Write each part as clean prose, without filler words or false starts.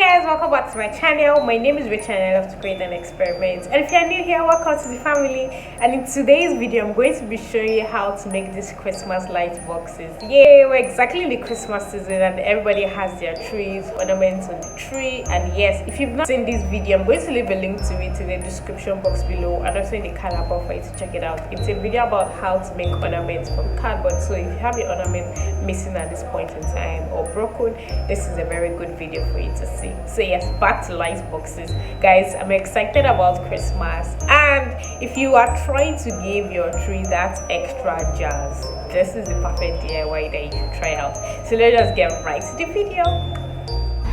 Guys, welcome back to my channel. My name is Rachel and I love to create and experiment. And if you're new here, welcome to the family. And in today's video, I'm going to be showing you how to make these Christmas light boxes. Yay, we're exactly in the Christmas season and everybody has their trees, ornaments on the tree. And yes, if you've not seen this video, I'm going to leave a link to it in the description box below and also in the card above for you to check it out. It's a video about how to make ornaments from cardboard. So if you have your ornament missing at this point in time or broken, this is a very good video for you to see. So yes, back to light boxes. Guys, I'm excited about Christmas, and if you are trying to give your tree that extra jazz, this is the perfect DIY that you can try out. So let us get right to the video.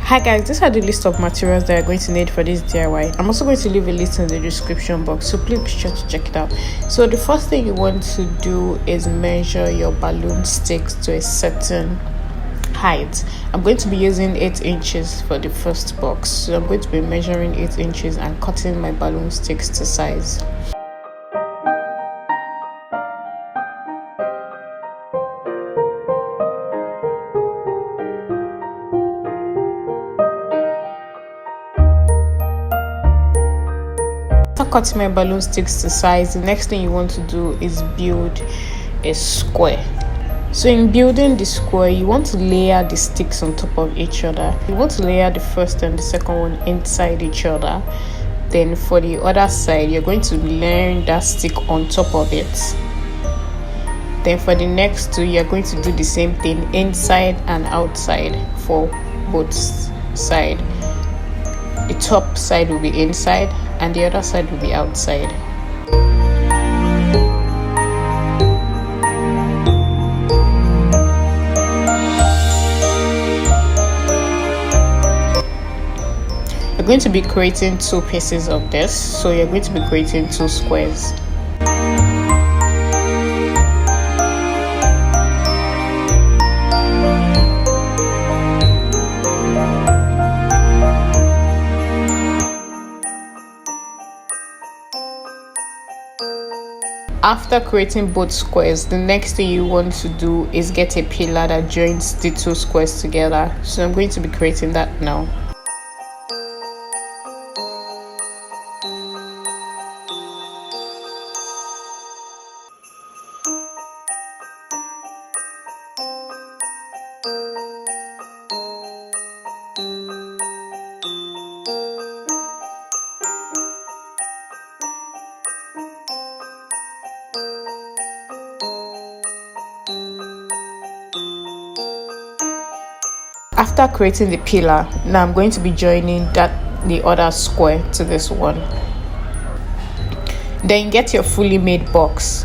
Hi guys, these are the list of materials that you're going to need for this DIY. I'm also going to leave a list in the description box, so please be sure to check it out. So the first thing you want to do is measure your balloon sticks to a certain height. I'm going to be using 8 inches for the first box, so I'm going to be measuring 8 inches and cutting my balloon sticks to size. After cutting my balloon sticks to size, the next thing you want to do is build a square. So in building the square, you want to layer the sticks on top of each other. You want to layer the first and the second one inside each other. Then for the other side, you're going to layer that stick on top of it. Then for the next two, you're going to do the same thing inside and outside for both sides. The top side will be inside and the other side will be outside. You're going to be creating 2 pieces of this, so you're going to be creating 2 squares. After creating both squares, the next thing you want to do is get a pillar that joins the 2 squares together. So I'm going to be creating that now. After creating the pillar, now I'm going to be joining the other square to this one. Then get your fully made box,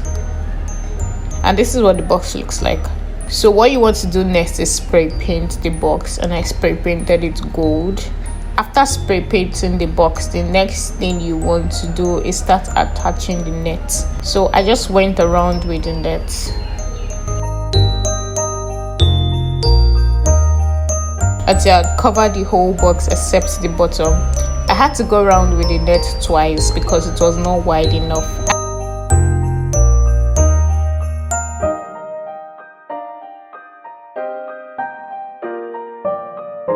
and this is what the box looks like. So what you want to do next is spray paint the box, and I spray painted it gold. After spray painting the box, the next thing you want to do is start attaching the net. So I just went around with the net until I covered the whole box except the bottom. I had to go around with the net twice because it was not wide enough.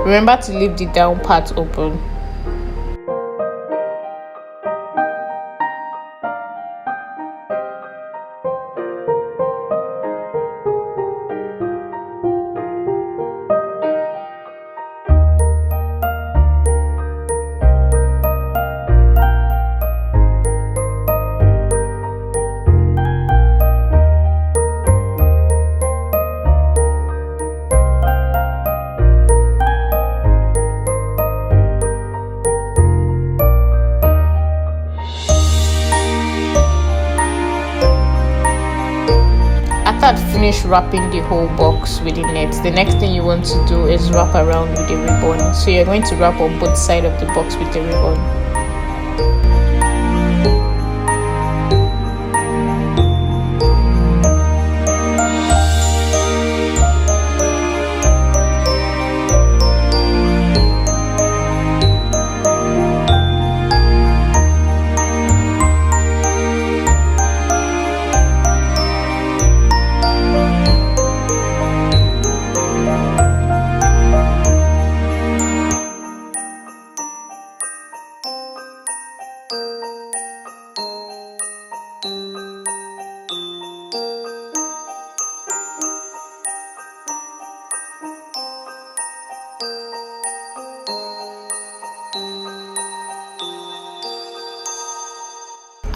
Remember to leave the down part open. After I'd finished wrapping the whole box with the net, the next thing you want to do is wrap around with the ribbon. So you're going to wrap on both sides of the box with the ribbon.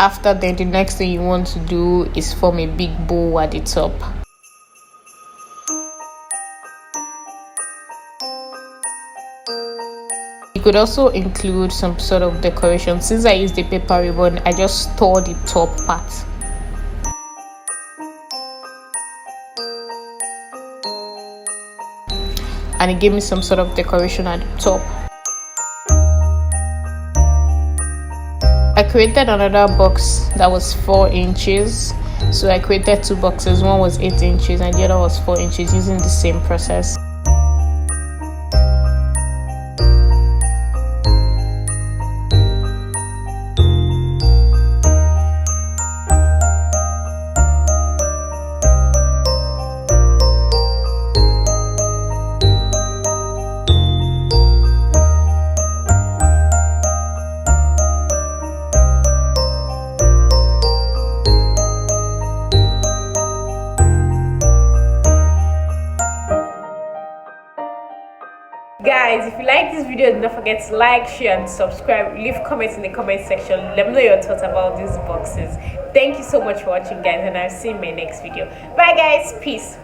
After then, the next thing you want to do is form a big bow at the top. You could also include some sort of decoration. Since I used the paper ribbon, I just tore the top part. And it gave me some sort of decoration at the top. I created another box that was 4 inches. So I created 2 boxes. One was 8 inches and the other was 4 inches using the same process. Guys, if you like this video, don't forget to like, share and subscribe. Leave comments in the comment section. Let me know your thoughts about these boxes. Thank you so much for watching, guys, and I'll see you in my next video. Bye guys, peace.